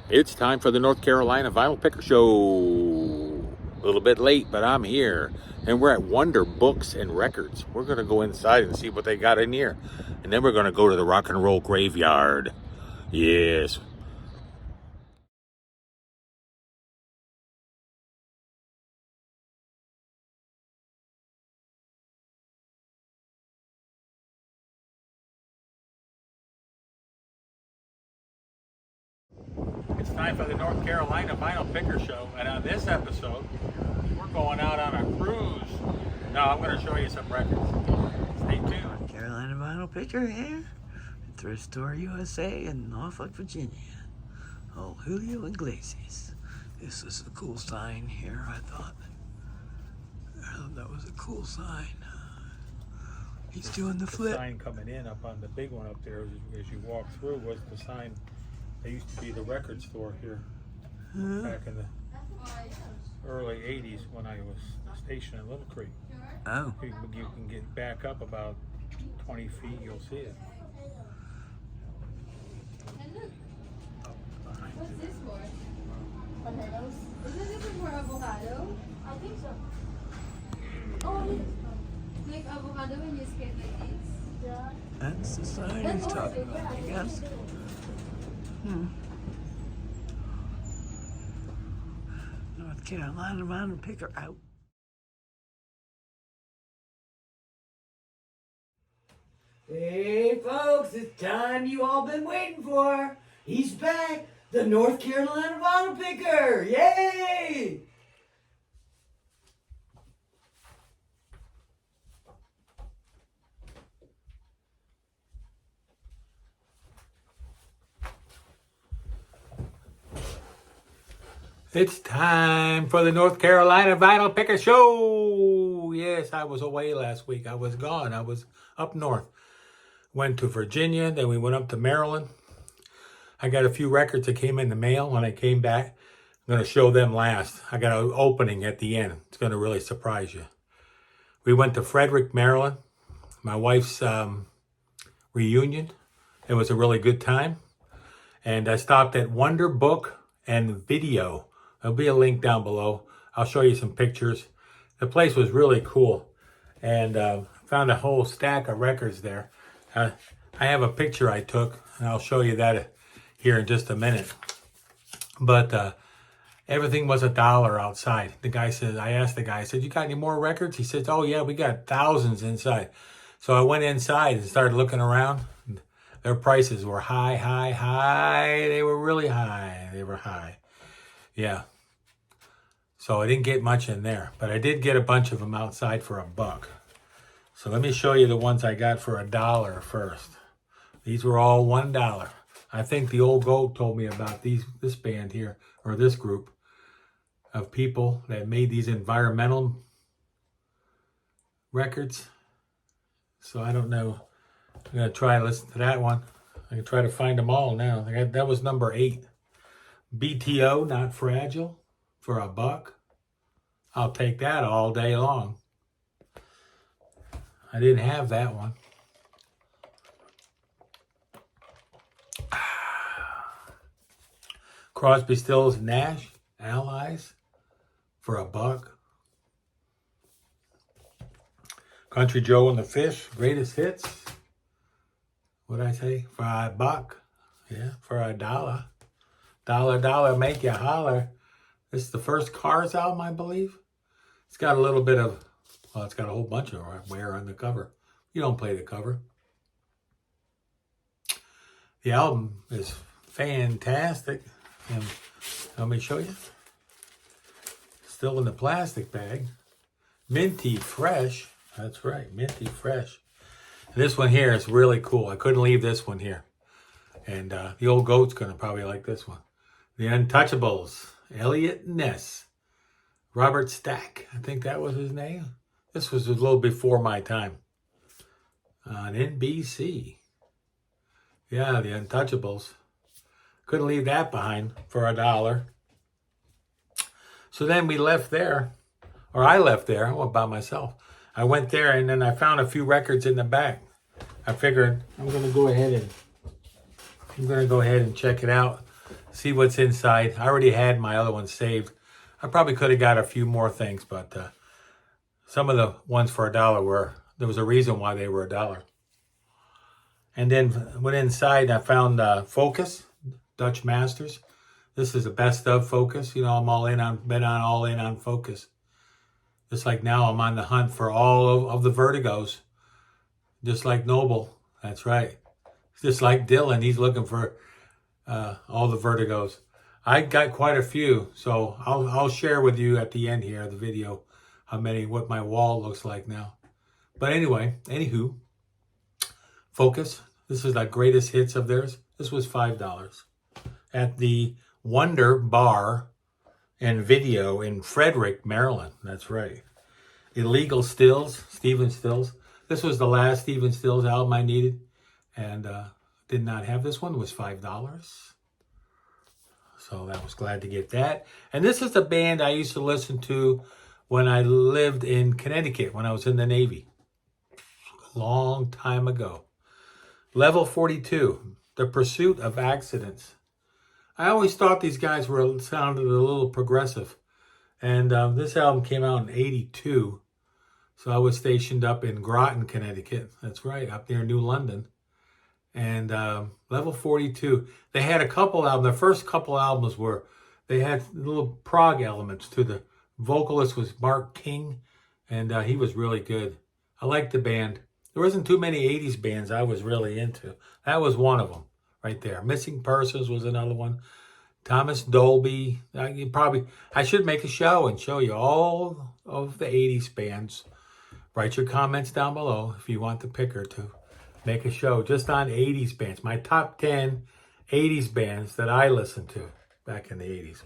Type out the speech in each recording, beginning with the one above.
It's time for the North Carolina Vinyl Picker Show. A little bit late, but I'm here. And we're at Wonder Books and Records. We're going to go inside and see what they got in here. And then we're going to go to the Rock and Roll Graveyard. Yes. It's time for the North Carolina Vinyl Picker Show. And on this episode, we're going out on a cruise. Now, I'm going to show you some records. Stay tuned. Carolina Vinyl Picker here at Thrift Store USA in Norfolk, Virginia. Oh, Julio Iglesias. This is a cool sign here, I thought. That was a cool sign. He's doing the flip. The sign coming in up on the big one up there as you walk through was the sign. There used to be the record store here back in the early 80s when I was stationed in Little Creek. Oh. You can get back up about 20 feet, you'll see it. What's this for? Potatoes? Isn't this for avocado? I think so. Oh, like avocado when you skip like this? Yeah. That's the sign he's talking about, I guess. North Carolina Vinyl Picker out. Hey folks, it's time you all been waiting for. He's back, the North Carolina Vinyl Picker. Yay! It's time for the North Carolina Vinyl Picker Show. Yes, I was away last week. I was gone. I was up north. Went to Virginia, then we went up to Maryland. I got a few records that came in the mail when I came back. I'm going to show them last. I got an opening at the end. It's going to really surprise you. We went to Frederick, Maryland. My wife's reunion. It was a really good time. And I stopped at Wonder Book and Video. There'll be a link down below. I'll show you some pictures. The place was really cool. And found a whole stack of records there. I have a picture I took, and I'll show you that here in just a minute. But everything was $1 outside. The guy said, I asked the guy, I said, you got any more records? He said, oh yeah, we got thousands inside. So I went inside and started looking around. Their prices were high, high, high. They were really high. They were high. Yeah. So I didn't get much in there, but I did get a bunch of them outside for $1. So let me show you the ones I got for $1 first. These were all $1. I think the Old Goat told me about this band here, or this group of people that made these environmental records. So I don't know. I'm going to try to listen to that one. I can try to find them all now. That was number 8. BTO, Not Fragile, for $1. I'll take that all day long. I didn't have that one. Crosby, Stills, Nash, Allies, for $1. Country Joe and the Fish, Greatest Hits. What'd I say? For $1. Yeah, for $1. Dollar, make you holler. This is the first Cars album, I believe. It's got a little bit of, well, it's got a whole bunch of wear on the cover. You don't play the cover. The album is fantastic. And let me show you. Still in the plastic bag. Minty Fresh. That's right, Minty Fresh. And this one here is really cool. I couldn't leave this one here. And the Old Goat's going to probably like this one. The Untouchables. Elliot Ness. Robert Stack. I think that was his name. This was a little before my time. On NBC. Yeah, the Untouchables. Couldn't leave that behind for $1. So then we left there. Or I left there. I went by myself. I went there and then I found a few records in the back. I figured I'm going to go ahead and check it out. see what's inside. I already had my other ones saved. I probably could have got a few more things, but some of the ones for $1 there was a reason why they were $1. And then went inside and I found Focus, Dutch Masters. This is a best of Focus. You know, I'm all in on Focus. Just like now I'm on the hunt for all of the Vertigos. Just like Noble. That's right. Just like Dylan, he's looking for all the Vertigos. I got quite a few, so I'll share with you at the end here of the video what my wall looks like now. But anyway, anywho, Focus. This is the greatest hits of theirs. This was $5 at the Wonder Bar and Video in Frederick, Maryland. That's right. Illegal Stills, Stephen Stills. This was the last Stephen Stills album I needed, and did not have this one. It was $5. So I was glad to get that. And this is the band I used to listen to when I lived in Connecticut, when I was in the Navy. A long time ago. Level 42, The Pursuit of Accidents. I always thought these guys sounded a little progressive. And this album came out in 82. So I was stationed up in Groton, Connecticut. That's right, up near New London. And Level 42, they had a couple albums. The first couple albums they had little prog elements to the vocalist was Mark King, and he was really good. I liked the band. There wasn't too many 80s bands I was really into. That was one of them right there. Missing Persons was another one. Thomas Dolby. I should make a show and show you all of the 80s bands. Write your comments down below if you want the picker to make a show just on 80s bands. My top 10 80s bands that I listened to back in the 80s.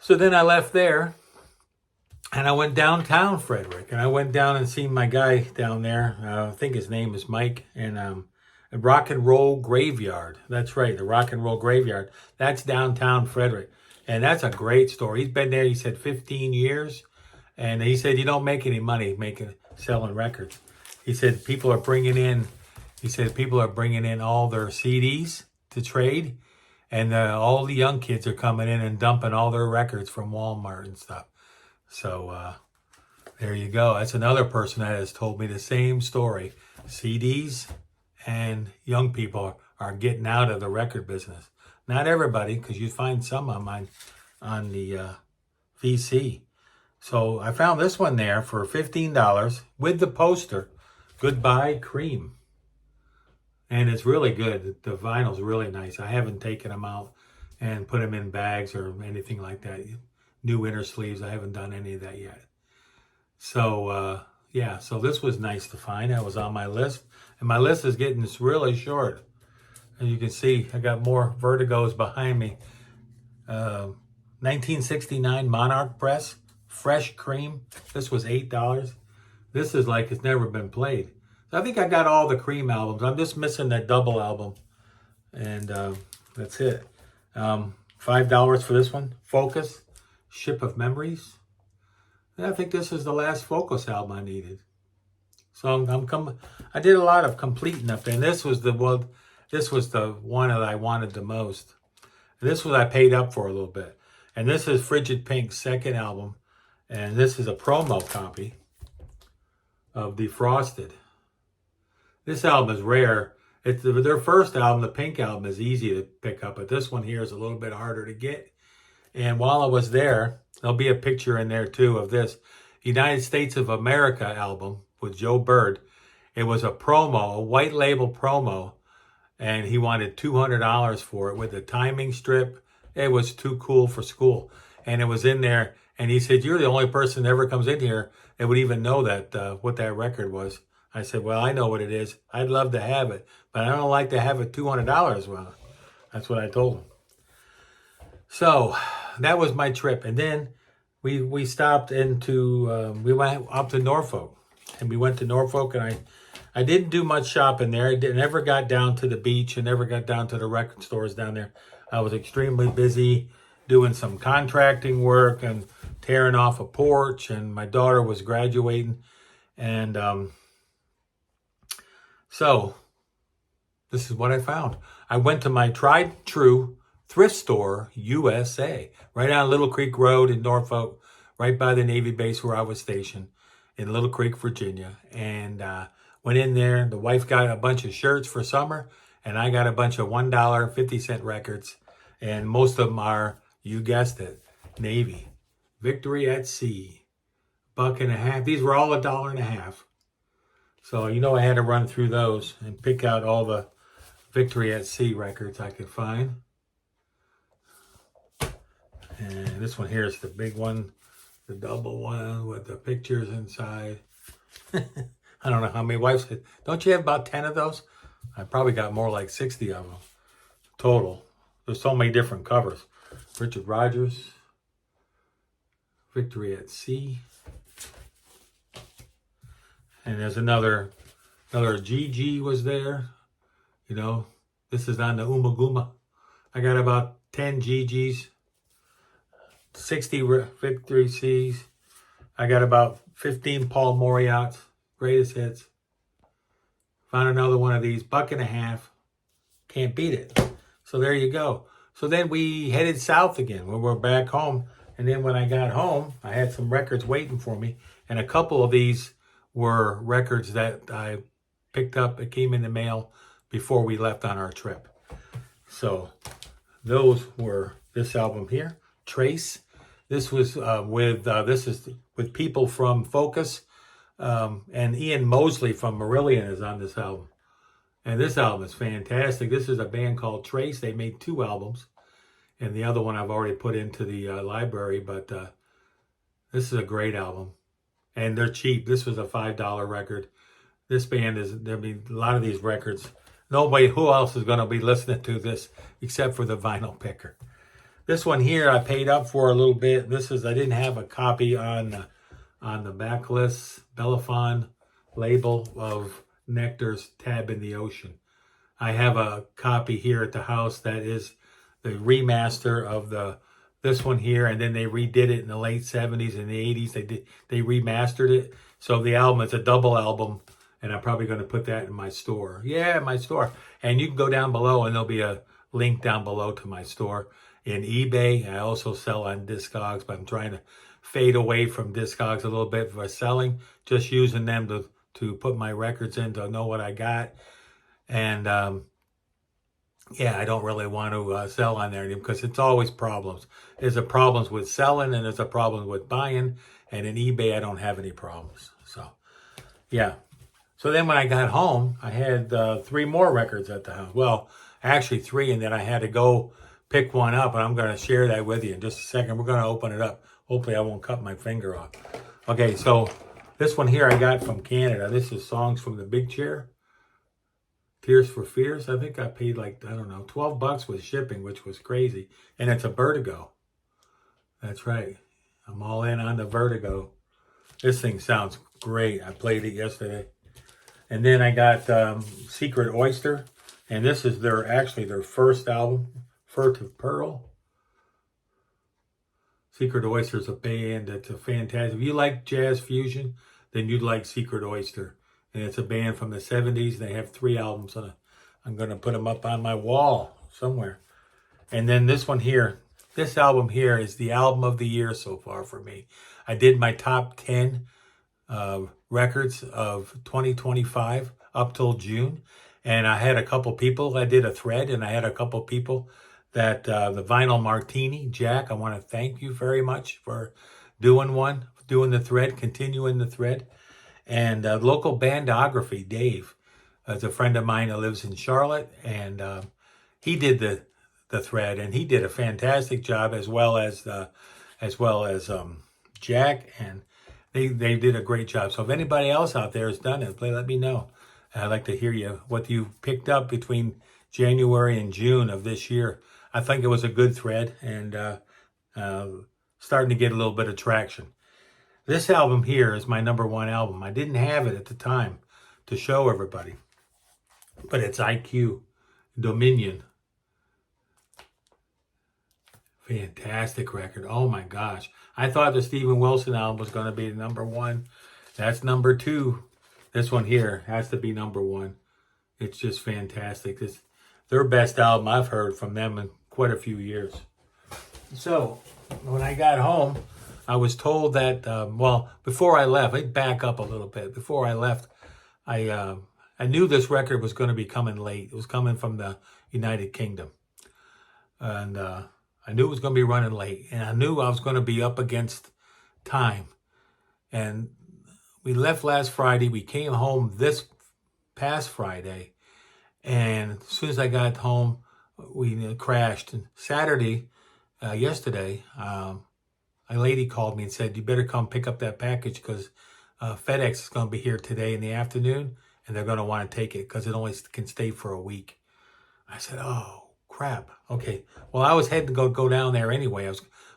So then I left there and I went downtown Frederick, and I went down and seen my guy down there. I think his name is Mike, and Rock and Roll Graveyard. That's right, the Rock and Roll Graveyard. That's downtown Frederick, and that's a great store. He's been there, he said, 15 years, and he said you don't make any money selling records. He said people are bringing in all their CDs to trade, and all the young kids are coming in and dumping all their records from Walmart and stuff. So there you go. That's another person that has told me the same story. CDs and young people are getting out of the record business. Not everybody, because you find some of them on the VC. So I found this one there for $15 with the poster, Goodbye Cream. And it's really good. The vinyl's really nice. I haven't taken them out and put them in bags or anything like that. New inner sleeves. I haven't done any of that yet. So, yeah. So this was nice to find. That was on my list. And my list is getting really short. As you can see, I got more Vertigos behind me. 1969 Monarch Press. Fresh Cream. This was $8. This is like it's never been played. I think I got all the Cream albums. I'm just missing that double album. And that's it. $5 for this one. Focus. Ship of Memories. And I think this is the last Focus album I needed. So I did a lot of completing up there. And this was the one that I wanted the most. And this was I paid up for a little bit. And this is Frigid Pink's second album. And this is a promo copy of Defrosted. This album is rare. It's their first album, the Pink album, is easy to pick up, but this one here is a little bit harder to get. And while I was there, there'll be a picture in there too of this United States of America album with Joe Bird. It was a promo, a white label promo, and he wanted $200 for it with a timing strip. It was too cool for school. And it was in there, and he said, "You're the only person that ever comes in here that would even know that what that record was." I said, "Well, I know what it is. I'd love to have it, but I don't like to have it $200." Well, that's what I told him. So that was my trip. And then we stopped we went up to Norfolk. And we went to Norfolk, and I didn't do much shopping there. I never got down to the beach and never got down to the record stores down there. I was extremely busy doing some contracting work and tearing off a porch, and my daughter was graduating. And so this is what I found. I went to my tried true Thrift Store USA, right on Little Creek Road in Norfolk, right by the Navy base where I was stationed in Little Creek, Virginia. And went in there. The wife got a bunch of shirts for summer, and I got a bunch of $1.50 records. And most of them are, you guessed it, Navy. Victory at Sea. $1.50. These were all $1.50. So, you know, I had to run through those and pick out all the Victory at Sea records I could find. And this one here is the big one, the double one with the pictures inside. I don't know how many wives said, don't you have about 10 of those? I probably got more like 60 of them total. There's so many different covers. Richard Rogers, Victory at Sea. And there's another GG was there. You know, this is on the Umaguma. I got about 10 GGs, 60 Victory Seas. I got about 15 Paul Moriarty's greatest hits. Found another one of these, $1.50. Can't beat it. So there you go. So then we headed south again when we're back home. And then when I got home, I had some records waiting for me. And a couple of these were records that I picked up. It came in the mail before we left on our trip. So those were this album here, Trace. This was with people from Focus, and Ian Mosley from Marillion is on this album. And this album is fantastic. This is a band called Trace. They made 2 albums, and the other one I've already put into the library, but this is a great album. And they're cheap. This was a $5 record. This band is, I mean, a lot of these records, nobody, who else is going to be listening to this except for the vinyl picker. This one here I paid up for a little bit. This is, I didn't have a copy on the backlist Belafonte label of Nectar's Tab in the Ocean. I have a copy here at the house that is the remaster of this one here, and then they redid it in the late 70s and the 80s. They remastered it. So the album is a double album, and I'm probably going to put that in my store. Yeah, my store. And you can go down below, and there'll be a link down below to my store. In eBay, I also sell on Discogs, but I'm trying to fade away from Discogs a little bit for selling, just using them to put my records in to know what I got. And yeah, I don't really want to sell on there because it's always problems. There's a problems with selling, and there's a problem with buying. And in eBay, I don't have any problems. So, yeah. So then when I got home, I had 3 more records at the house. Well, actually 3, and then I had to go pick one up, and I'm going to share that with you in just a second. We're going to open it up. Hopefully I won't cut my finger off. Okay, so this one here I got from Canada. This is Songs from the Big Chair. Tears for Fears. I think I paid like, I don't know, $12 with shipping, which was crazy. And it's a Vertigo. That's right. I'm all in on the Vertigo. This thing sounds great. I played it yesterday. And then I got Secret Oyster. And this is their first album, Furtive Pearl. Secret Oyster is a band that's a fantastic. If you like jazz fusion, then you'd like Secret Oyster. And it's a band from the 70s. They have 3 albums. I'm going to put them up on my wall somewhere. And then this one here, this album here is the album of the year so far for me. I did my top 10 records of 2025 up till June. And I had a couple people, I did a thread, and I had a couple people that the Vinyl Martini, Jack, I want to thank you very much for doing the thread, continuing the thread. And local bandography, Dave, is a friend of mine that lives in Charlotte, and he did the thread, and he did a fantastic job, as well as Jack, and they did a great job. So if anybody else out there has done it, please let me know. I'd like to hear what you picked up between January and June of this year. I think it was a good thread, and starting to get a little bit of traction. This album here is my #1 album. I didn't have it at the time to show everybody, but it's IQ, Dominion. Fantastic record. Oh my gosh. I thought the Steven Wilson album was going to be #1. That's #2. This one here has to be #1. It's just fantastic. It's their best album I've heard from them in quite a few years. So when I got home, I was told that, before I left, let me back up a little bit. Before I left, I knew this record was going to be coming late. It was coming from the United Kingdom. And I knew it was going to be running late. And I knew I was going to be up against time. And we left last Friday. We came home this past Friday. And as soon as I got home, we crashed. And Saturday, yesterday, a lady called me and said, you better come pick up that package because FedEx is going to be here today in the afternoon. And they're going to want to take it because it only can stay for a week. I said, oh, crap. Okay. Well, I was heading to go down there anyway.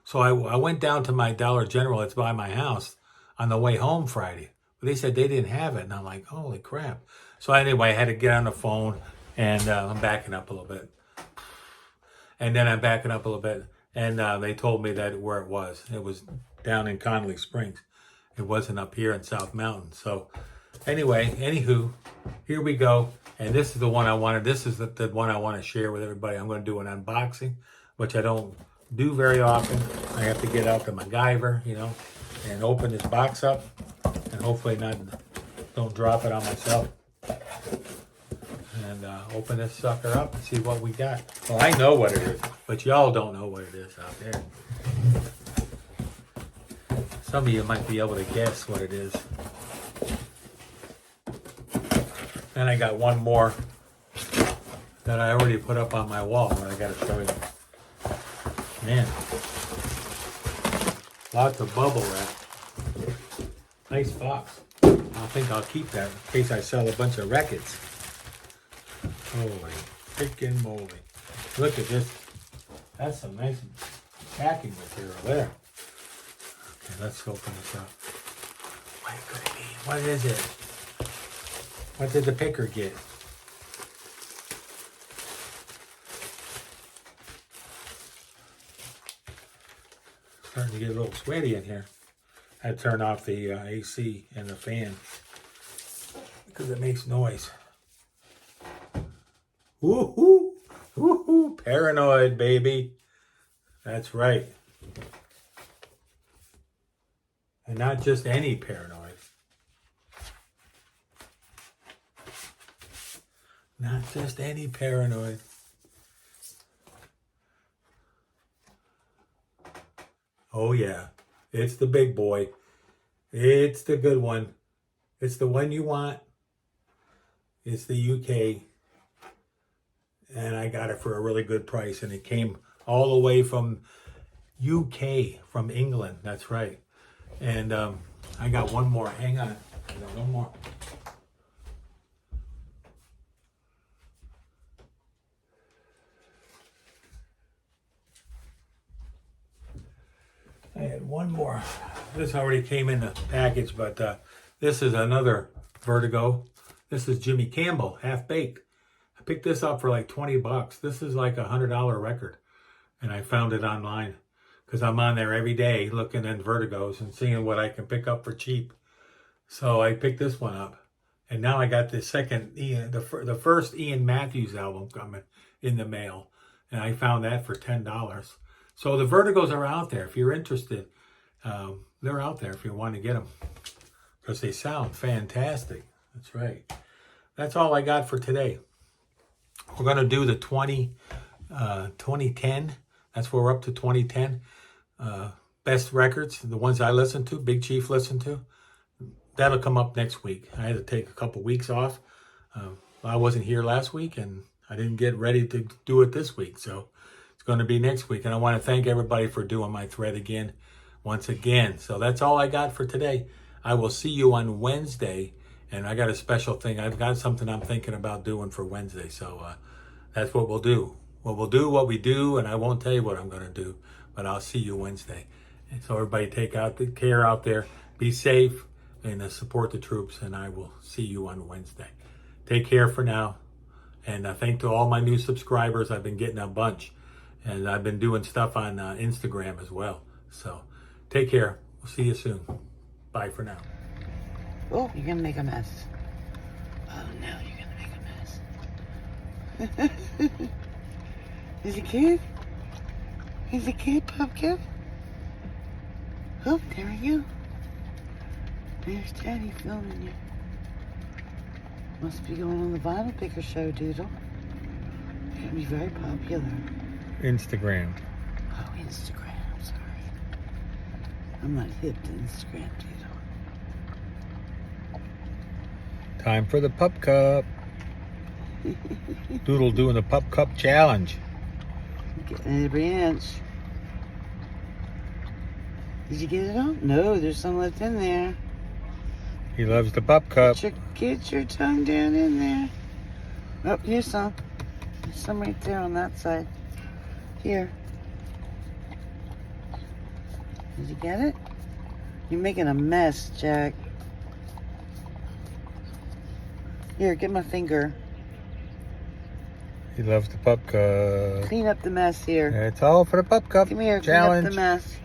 So I went down to my Dollar General. It's by my house on the way home Friday. But they said they didn't have it. And I'm like, holy crap. So anyway, I had to get on the phone and I'm backing up a little bit. And then I'm backing up a little bit. And they told me that where it was down in Connolly Springs. It wasn't up here in South Mountain. So anyway, anywho, here we go. And this is the one I wanted. This is the one I want to share with everybody. I'm going to do an unboxing, which I don't do very often. I have to get out the MacGyver, and open this box up. And hopefully don't drop it on myself. And open this sucker up and see what we got. Well, I know what it is, but y'all don't know what it is out there. Some of you might be able to guess what it is. And I got one more that I already put up on my wall that I got to show you. Man, lots of bubble wrap. Nice box. I think I'll keep that in case I sell a bunch of records. Holy freaking moly. Look at this. That's some nice packing material there. Okay, let's open this up. What could it be? What is it? What did the picker get? Starting to get a little sweaty in here. I had to turn off the AC and the fan because it makes noise. Woohoo! Woohoo! Paranoid, baby. That's right. And not just any paranoid. Not just any paranoid. Oh yeah, it's the big boy. It's the good one. It's the one you want. It's the UK. And I got it for a really good price. And it came all the way from UK, from England. That's right. And I got one more. Hang on. I got one more. I had one more. This already came in the package, but this is another Vertigo. This is Jimmy Campbell, Half Baked. I picked this up for like 20 bucks. This is like $100 record. And I found it online because I'm on there every day looking at Vertigos and seeing what I can pick up for cheap. So I picked this one up. And now I got the second, the first Ian Matthews album coming in the mail. And I found that for $10. So the Vertigos are out there. If you're interested, they're out there if you want to get them. Because they sound fantastic. That's right. That's all I got for today. We're going to do the 2010. That's where we're up to 2010. Best records, the ones I listen to, Big Chief listened to. That'll come up next week. I had to take a couple weeks off. I wasn't here last week, and I didn't get ready to do it this week. So it's going to be next week. And I want to thank everybody for doing my thread again, once again. So that's all I got for today. I will see you on Wednesday. And I got a special thing. I've got something I'm thinking about doing for Wednesday. So that's what we'll do. We'll do what we do, and I won't tell you what I'm going to do. But I'll see you Wednesday. And so everybody take care out there. Be safe and support the troops. And I will see you on Wednesday. Take care for now. And thank to all my new subscribers. I've been getting a bunch. And I've been doing stuff on Instagram as well. So take care. We'll see you soon. Bye for now. Oh, you're gonna make a mess. Oh no, you're gonna make a mess. Is it cute? He's a good pumpkin. Oh, there we go. There's Daddy filming you. Must be going on the Vinyl Picker show, Doodle. It's gonna be very popular. Instagram. Oh, Instagram, sorry. I'm not hip to Instagram, Doodle. Time for the Pup Cup. Doodle doing the Pup Cup challenge. Getting a branch. Did you get it all? No, there's some left in there. He loves the Pup Cup. Get your tongue down in there. Oh, here's some. There's some right there on that side. Here. Did you get it? You're making a mess, Jack. Here, get my finger. He loves the Pup Cup. Clean up the mess here. It's all for the Pup Cup Come here, challenge. clean up the mess.